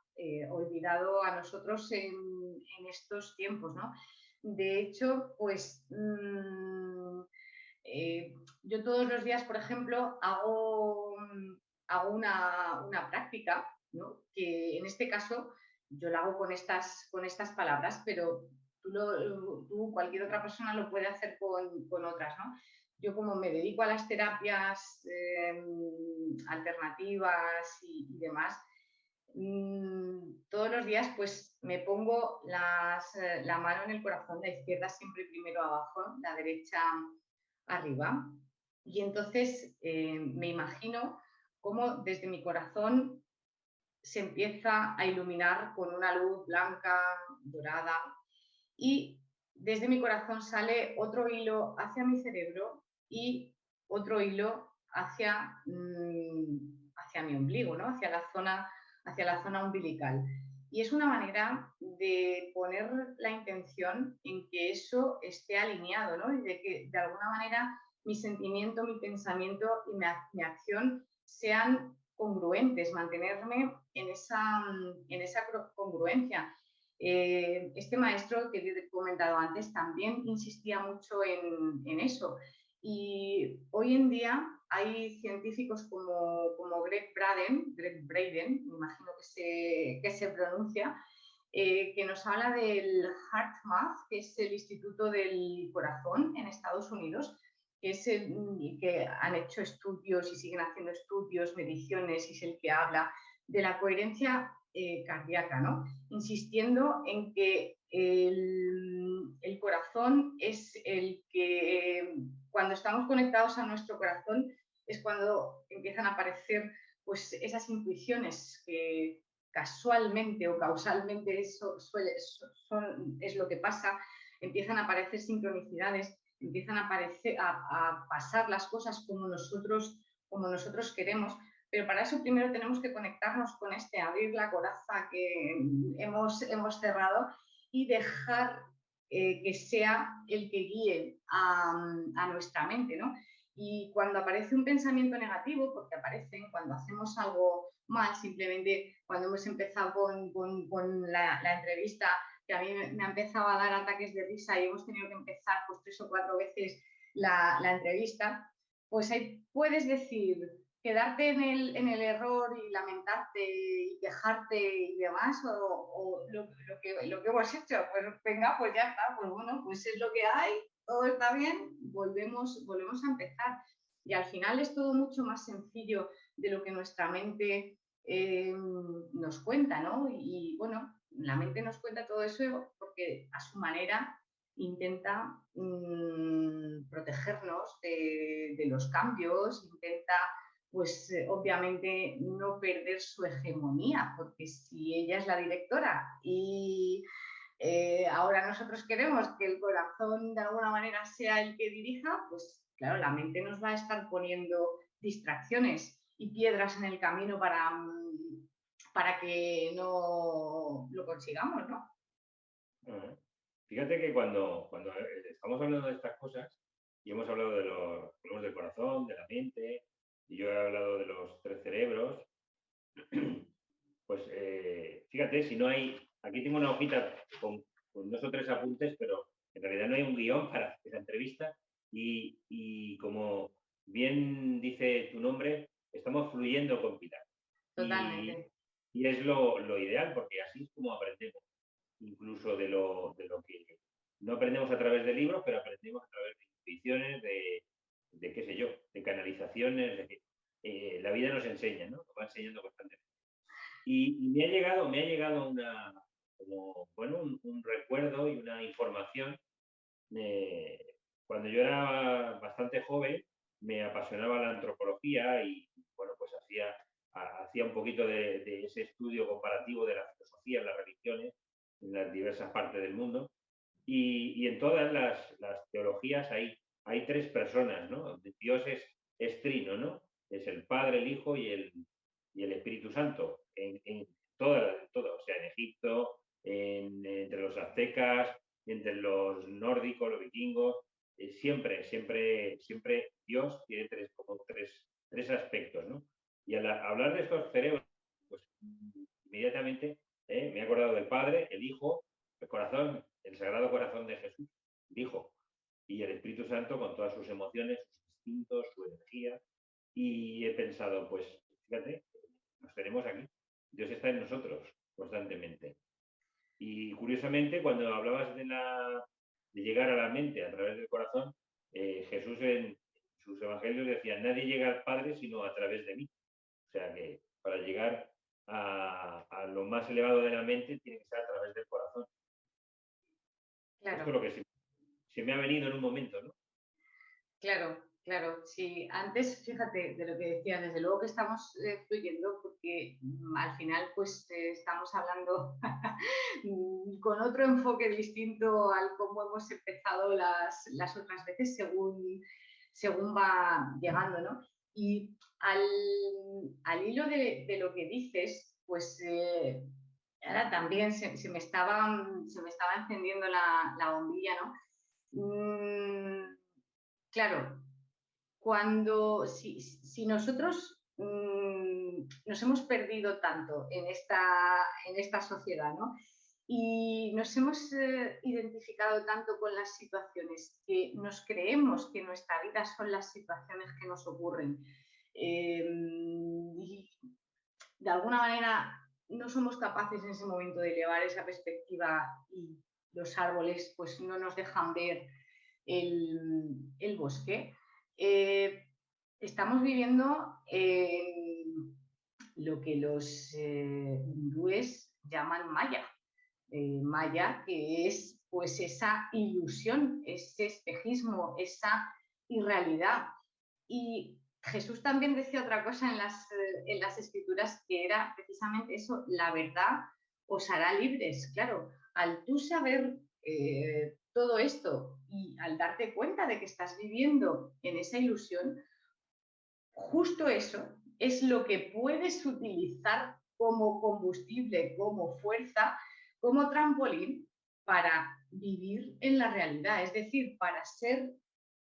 olvidado a nosotros en estos tiempos, ¿no? De hecho, pues yo todos los días, por ejemplo, hago una práctica, ¿no? Que en este caso yo la hago con estas palabras, pero tú, cualquier otra persona lo puede hacer con otras, ¿no? Yo como me dedico a las terapias alternativas y demás, todos los días pues me pongo la mano en el corazón, la izquierda siempre primero abajo, la derecha arriba. Y entonces me imagino cómo desde mi corazón se empieza a iluminar con una luz blanca, dorada, y desde mi corazón sale otro hilo hacia mi cerebro y otro hilo hacia mi ombligo, ¿no? Hacia la zona umbilical. Y es una manera de poner la intención en que eso esté alineado, ¿no? Y de que de alguna manera mi sentimiento, mi pensamiento y mi acción sean congruentes, mantenerme en esa congruencia. Este maestro que he comentado antes también insistía mucho en eso. Y hoy en día hay científicos como Greg Braden, me imagino que se pronuncia, que nos habla del HeartMath, que es el Instituto del Corazón en Estados Unidos, que han hecho estudios y siguen haciendo estudios, mediciones, y es el que habla de la coherencia cardíaca, ¿no? Insistiendo en que el corazón es el que, cuando estamos conectados a nuestro corazón, es cuando empiezan a aparecer pues, esas intuiciones que casualmente o causalmente es lo que pasa, empiezan a aparecer sincronicidades, empiezan a pasar las cosas como nosotros queremos, pero para eso primero tenemos que conectarnos con abrir la coraza que hemos cerrado y dejar que sea el que guíe a nuestra mente, ¿no? Y cuando aparece un pensamiento negativo, porque aparecen cuando hacemos algo mal, simplemente cuando hemos empezado con la entrevista, que a mí me ha empezado a dar ataques de risa y hemos tenido que empezar pues 3 o 4 veces la entrevista, pues ahí puedes decir, quedarte en el error y lamentarte y quejarte y demás, o lo que hemos hecho, pues venga, pues ya está, pues bueno, pues es lo que hay, todo está bien, volvemos a empezar. Y al final es todo mucho más sencillo de lo que nuestra mente nos cuenta, ¿no? Y bueno, la mente nos cuenta todo eso porque a su manera intenta protegernos de los cambios, intenta pues obviamente no perder su hegemonía, porque si ella es la directora y ahora nosotros queremos que el corazón de alguna manera sea el que dirija, pues claro, la mente nos va a estar poniendo distracciones y piedras en el camino para que no lo consigamos, ¿no? Fíjate que cuando estamos hablando de estas cosas, y hemos hablado de los problemas del corazón, de la mente, y yo he hablado de los 3 cerebros, pues fíjate, si no hay, aquí tengo una hojita con 2 o 3 apuntes, pero en realidad no hay un guión para esa entrevista y como bien dice tu nombre, estamos fluyendo con Pilar. Totalmente. Y es lo ideal, porque así es como aprendemos, incluso de lo que no aprendemos a través de libros, pero aprendemos a través de intuiciones, de qué sé yo, de canalizaciones, de que la vida nos enseña, ¿no? Nos va enseñando constantemente. Y me ha llegado bueno, un recuerdo y una información. Cuando yo era bastante joven, me apasionaba la antropología y, bueno, pues hacía un poquito de ese estudio comparativo de la filosofía en las religiones en las diversas partes del mundo. Y en todas las teologías hay tres personas, ¿no? Dios es trino, ¿no? Es el Padre, el Hijo y el Espíritu Santo. En todo, o sea, en Egipto, entre los aztecas, entre los nórdicos, los vikingos, siempre Dios tiene como tres aspectos, ¿no? Y al hablar de estos cerebros, pues inmediatamente me he acordado del Padre, el Hijo, el corazón, el Sagrado Corazón de Jesús, el Hijo, y el Espíritu Santo con todas sus emociones, sus instintos, su energía. Y he pensado, pues, fíjate, nos tenemos aquí. Dios está en nosotros constantemente. Y curiosamente, cuando hablabas de llegar a la mente a través del corazón, Jesús en sus evangelios decía, nadie llega al Padre sino a través de mí. O sea que para llegar a lo más elevado de la mente tiene que ser a través del corazón. Esto es Claro. lo que se me ha venido en un momento, ¿no? Claro, claro, sí. Antes, fíjate, de lo que decía, desde luego que estamos fluyendo porque al final pues estamos hablando con otro enfoque distinto al cómo hemos empezado las otras veces según va llegando, ¿no? Y al hilo de lo que dices, pues ahora también se me estaba encendiendo la bombilla, ¿no? Claro, si nosotros nos hemos perdido tanto en esta sociedad, ¿no? Y nos hemos identificado tanto con las situaciones que nos creemos que nuestra vida son las situaciones que nos ocurren. Y de alguna manera no somos capaces en ese momento de elevar esa perspectiva y los árboles pues no nos dejan ver el bosque. Eh, Estamos viviendo en lo que los hindúes llaman Maya. Maya, que es pues esa ilusión, ese espejismo, esa irrealidad. Y Jesús también decía otra cosa en las escrituras que era precisamente eso, la verdad os hará libres. Claro, al tú saber todo esto y al darte cuenta de que estás viviendo en esa ilusión, justo eso es lo que puedes utilizar como combustible, como fuerza, como trampolín para vivir en la realidad, es decir, para ser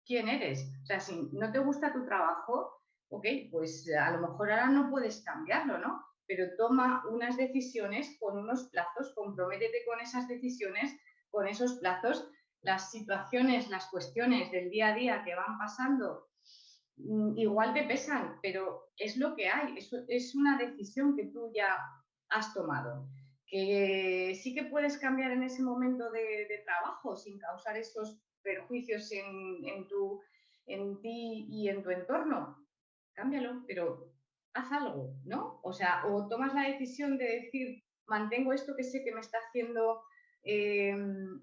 quien eres. O sea, si no te gusta tu trabajo, ok, pues a lo mejor ahora no puedes cambiarlo, ¿no? Pero toma unas decisiones con unos plazos, comprométete con esas decisiones, con esos plazos, las situaciones, las cuestiones del día a día que van pasando igual te pesan, pero es lo que hay, es una decisión que tú ya has tomado. Que sí que puedes cambiar en ese momento de trabajo sin causar esos perjuicios en ti y en tu entorno. Cámbialo, pero haz algo, ¿no? O sea, o tomas la decisión de decir, mantengo esto que sé que me está haciendo eh,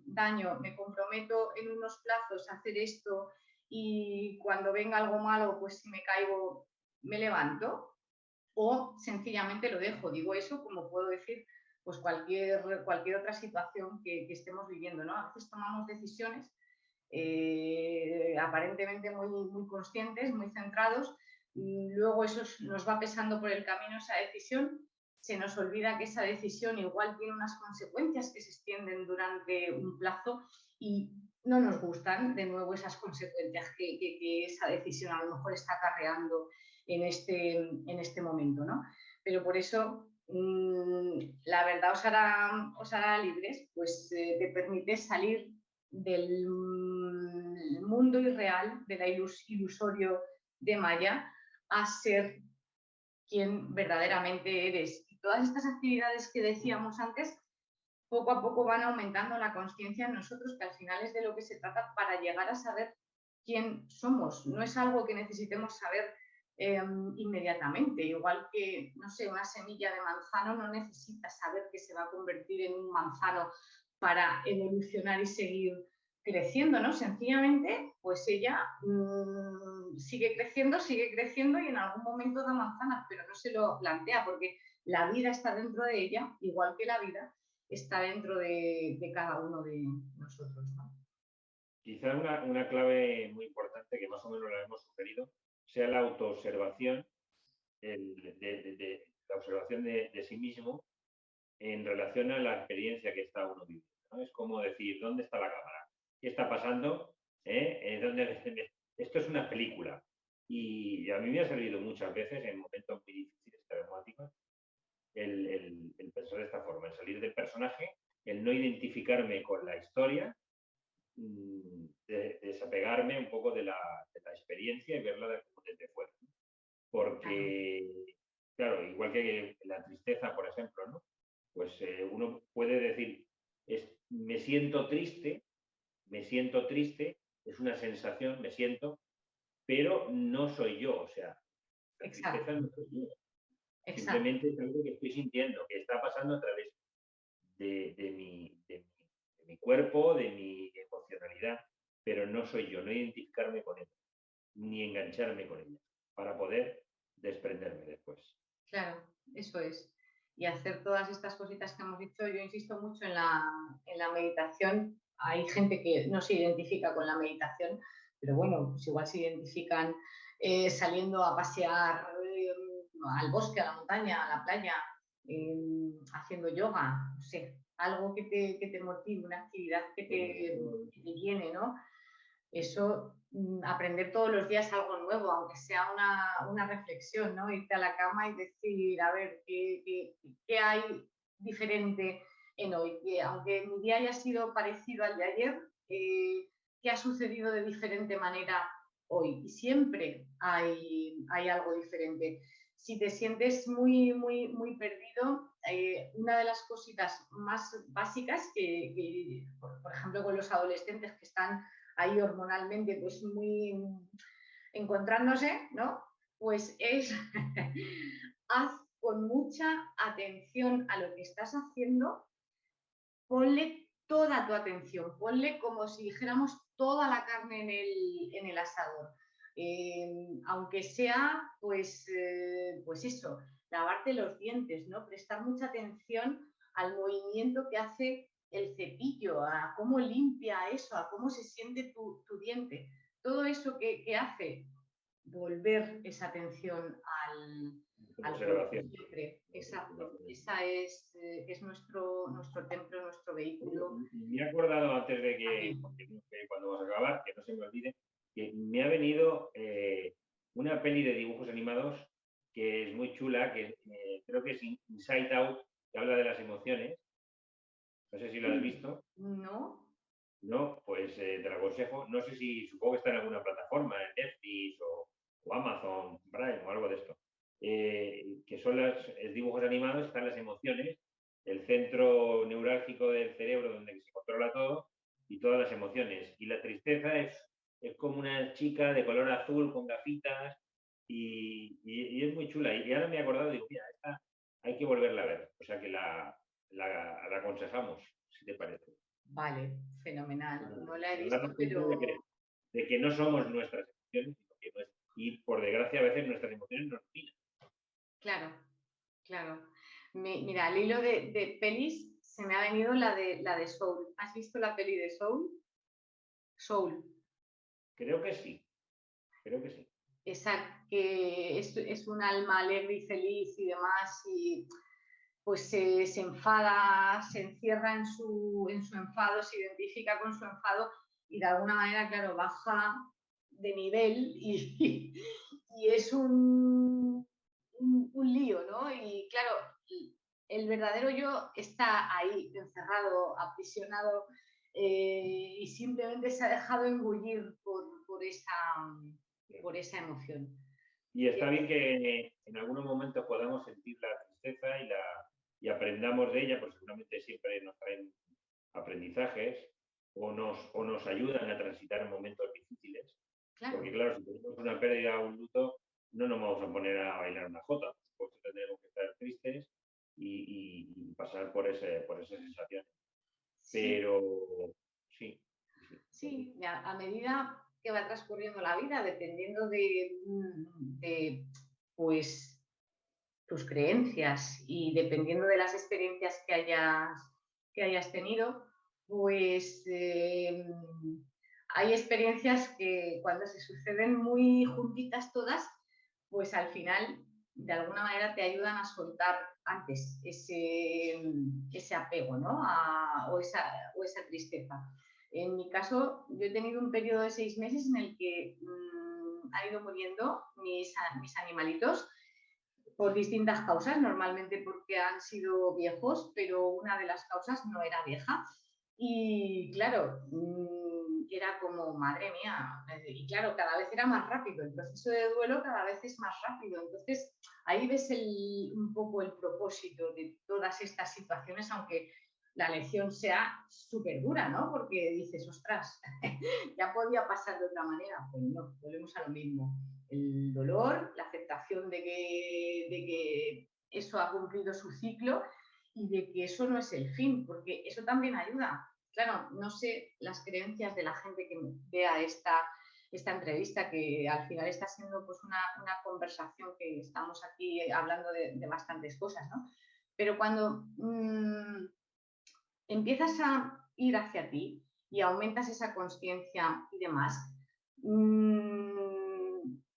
daño, me comprometo en unos plazos a hacer esto y cuando venga algo malo, pues si me caigo, me levanto o sencillamente lo dejo. Digo eso como puedo decir pues cualquier otra situación que estemos viviendo, ¿no? A veces tomamos decisiones aparentemente muy conscientes, muy centrados, luego eso nos va pesando por el camino esa decisión, se nos olvida que esa decisión igual tiene unas consecuencias que se extienden durante un plazo y no nos gustan de nuevo esas consecuencias que esa decisión a lo mejor está acarreando en este momento, ¿no? Pero por eso la verdad os hará libres, pues te permite salir del mundo irreal, del ilusorio de Maya, a ser quien verdaderamente eres. Y todas estas actividades que decíamos antes, poco a poco van aumentando la conciencia en nosotros, que al final es de lo que se trata para llegar a saber quién somos. No es algo que necesitemos saber inmediatamente, igual que, no sé, una semilla de manzano no necesita saber que se va a convertir en un manzano para evolucionar y seguir creciendo, ¿no? Sencillamente, pues ella sigue creciendo y en algún momento da manzanas, pero no se lo plantea porque la vida está dentro de ella, igual que la vida, está dentro de cada uno de nosotros, ¿no? Quizá una clave muy importante que más o menos la hemos sugerido sea la autoobservación, la observación de sí mismo en relación a la experiencia que está uno viviendo, ¿no? Es como decir, ¿dónde está la cámara? ¿Qué está pasando? Esto es una película. Y a mí me ha servido muchas veces en momentos muy difíciles, traumáticos, el pensar de esta forma, el salir del personaje, el no identificarme con la historia, desapegarme un poco de la experiencia y verla desde fuera. Claro, Porque, claro, igual que la tristeza, por ejemplo, ¿no? Pues uno puede decir, me siento triste, es una sensación, me siento, pero no soy yo, o sea, la tristeza exacto, no soy yo, exacto. simplemente es algo que estoy sintiendo, que está pasando a través de mi cuerpo, de mi emocionalidad, pero no soy yo, no identificarme con ella, ni engancharme con ella, para poder desprenderme después. Claro, eso es. Y hacer todas estas cositas que hemos dicho, yo insisto mucho en la meditación. Hay gente que no se identifica con la meditación, pero bueno, pues igual se identifican saliendo a pasear al bosque, a la montaña, a la playa, haciendo yoga, no sé, algo que te motive, una actividad que te llene, ¿no? Eso, aprender todos los días algo nuevo, aunque sea una reflexión, ¿no? Irte a la cama y decir, a ver, ¿qué hay diferente en hoy? Que aunque mi día haya sido parecido al de ayer, ¿qué ha sucedido de diferente manera hoy? Y siempre hay algo diferente. Si te sientes muy perdido, una de las cositas más básicas por ejemplo, con los adolescentes que están ahí hormonalmente pues muy encontrándose, ¿no? Pues es haz con mucha atención a lo que estás haciendo, ponle toda tu atención, ponle como si dijéramos toda la carne en el asador. Aunque sea, pues eso, lavarte los dientes, ¿no? Prestar mucha atención al movimiento que hace el cepillo, a cómo limpia eso, a cómo se siente tu diente. Todo eso que hace volver esa atención al cuerpo Observación. siempre. Exacto. Esa es nuestro templo, nuestro vehículo. Me he acordado antes de que, Aquí. porque no sé cuándo vas a acabar, que no se me olvide, que me ha venido una peli de dibujos animados que es muy chula, que creo que es Inside Out, que habla de las emociones. No sé si lo has visto. No. No, pues te lo aconsejo. No sé si, supongo que está en alguna plataforma, en Netflix o Amazon Prime o algo de esto. Que son los dibujos animados, están las emociones, el centro neurálgico del cerebro donde se controla todo y todas las emociones. Y la tristeza es como una chica de color azul con gafitas y es muy chula. Y ahora me he acordado, digo, mira, esta hay que volverla a ver. O sea que la aconsejamos, si te parece. Vale, fenomenal. No la he Para visto, darnos cuenta pero de que no somos nuestras emociones, sino que y por desgracia a veces nuestras emociones nos dominan. claro, claro. Mira, al hilo de pelis se me ha venido la de Soul. ¿Has visto la peli de Soul? Soul. Creo que sí, creo que sí. Esa que es un alma alegre y feliz y demás, y pues se enfada, se encierra en su enfado, se identifica con su enfado y de alguna manera, claro, baja de nivel y es un lío, ¿no? Y claro, el verdadero yo está ahí, encerrado, aprisionado, y simplemente se ha dejado engullir por esa emoción. Y está bien que en algunos momentos podamos sentir la tristeza y aprendamos de ella, porque seguramente siempre nos traen aprendizajes o nos ayudan a transitar momentos difíciles. Claro, Porque claro, si tenemos una pérdida o un luto, no nos vamos a poner a bailar una jota. Por supuesto, tendremos que estar tristes y pasar por esas sensaciones. sí, Pero sí, sí, sí. sí, a medida que va transcurriendo la vida, dependiendo de, pues, tus creencias y dependiendo de las experiencias que hayas tenido, pues hay experiencias que cuando se suceden muy juntitas todas, pues al final de alguna manera te ayudan a soltar antes ese apego, ¿no? O esa tristeza. En mi caso, yo he tenido un periodo de 6 meses en el que han ido muriendo mis animalitos por distintas causas, normalmente porque han sido viejos, pero una de las causas no era vieja. Y claro, era como, madre mía, y claro, cada vez era más rápido, el proceso de duelo cada vez es más rápido. Entonces, ahí ves un poco el propósito de todas estas situaciones, aunque la lección sea súper dura, ¿no? Porque dices, ostras, ya podía pasar de otra manera. Pues no, volvemos a lo mismo. El dolor, la aceptación de que eso ha cumplido su ciclo y de que eso no es el fin, porque eso también ayuda. Claro, no sé las creencias de la gente que vea esta entrevista, que al final está siendo pues una conversación que estamos aquí hablando de bastantes cosas, ¿no? Pero cuando empiezas a ir hacia ti y aumentas esa conciencia y demás,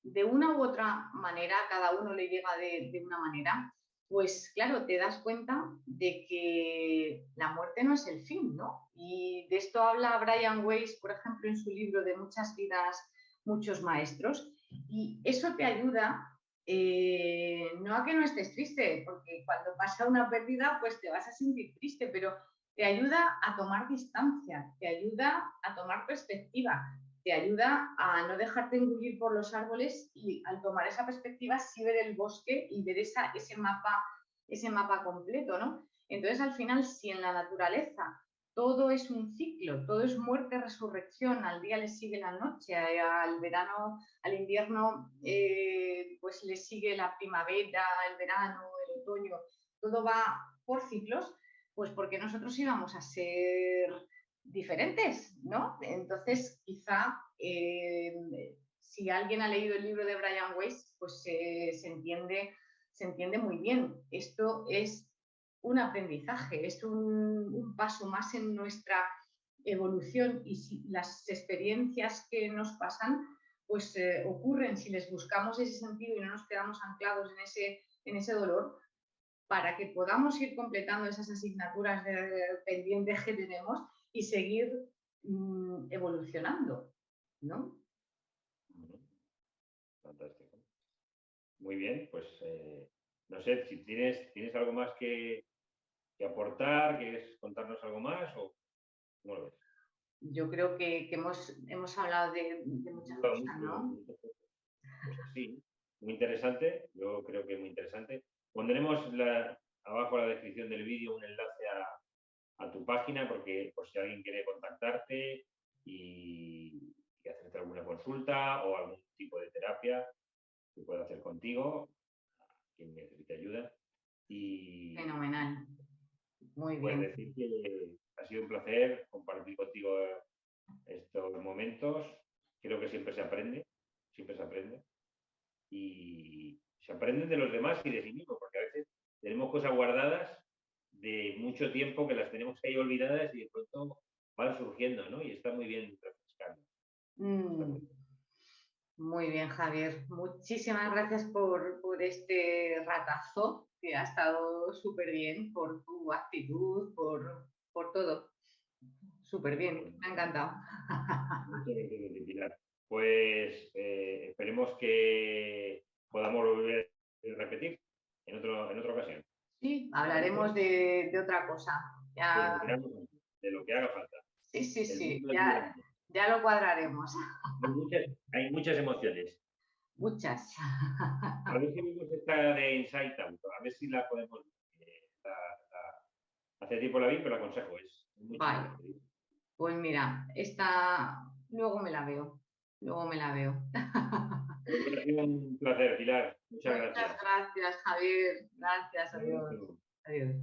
de una u otra manera, a cada uno le llega de una manera, pues claro, te das cuenta de que la muerte no es el fin, ¿no? Y de esto habla Brian Weiss, por ejemplo, en su libro de Muchas vidas, muchos maestros, y eso te ayuda no a que no estés triste, porque cuando pasa una pérdida, pues te vas a sentir triste, pero te ayuda a tomar distancia, te ayuda a tomar perspectiva, te ayuda a no dejarte engullir por los árboles y al tomar esa perspectiva sí ver el bosque y ver ese mapa completo, ¿no? Entonces al final si en la naturaleza todo es un ciclo, todo es muerte, resurrección, al día le sigue la noche, al verano, al invierno pues le sigue la primavera, el verano, el otoño, todo va por ciclos, pues porque nosotros íbamos a ser diferentes, ¿no? Entonces, quizá si alguien ha leído el libro de Brian Weiss, pues se entiende muy bien. Esto es un aprendizaje, es un paso más en nuestra evolución y si las experiencias que nos pasan pues ocurren si les buscamos ese sentido y no nos quedamos anclados en ese dolor, para que podamos ir completando esas asignaturas pendientes que tenemos y seguir evolucionando, ¿no? Fantástico. Muy bien, pues no sé si tienes algo más que aportar, ¿quieres contarnos algo más o cómo lo ves? Yo creo que hemos hablado de muchas cosas, ¿no? Pues sí, muy interesante, yo creo que es muy interesante. Pondremos abajo en la descripción del vídeo un enlace a tu página porque por si alguien quiere contactarte y hacerte alguna consulta o algún tipo de terapia que pueda hacer contigo, quien necesite ayuda. Y fenomenal, muy pues bien. decir que ha sido un placer compartir contigo estos momentos. Creo que siempre se aprende y se aprenden de los demás y de sí mismo, porque a veces tenemos cosas guardadas de mucho tiempo que las tenemos ahí olvidadas y de pronto van surgiendo, ¿no? Y está muy bien refrescarlo. Mm, muy bien, Javier. Muchísimas gracias por este ratazo, que ha estado súper bien, por tu actitud, por todo. Súper bien, Pues, me ha encantado. muchas gracias, Pilar. Pues esperemos que podamos volver a repetir en otra ocasión. Sí, ¿Vale? hablaremos de otra cosa. De lo Ya, que haga falta. De lo que haga falta. sí, sí, El sí, mundo es muy ya, grande. ya lo cuadraremos. Hay muchas emociones. Muchas. A ver si vemos esta de Insight Out, a ver si la podemos. Hace tiempo la vi, pero la aconsejo, es muy chula. Vale, pues mira, esta luego me la veo. Luego me la veo. Pues ha sido un placer, Pilar. Muchas Muchas gracias. gracias, Javier. Gracias, adiós. Adiós.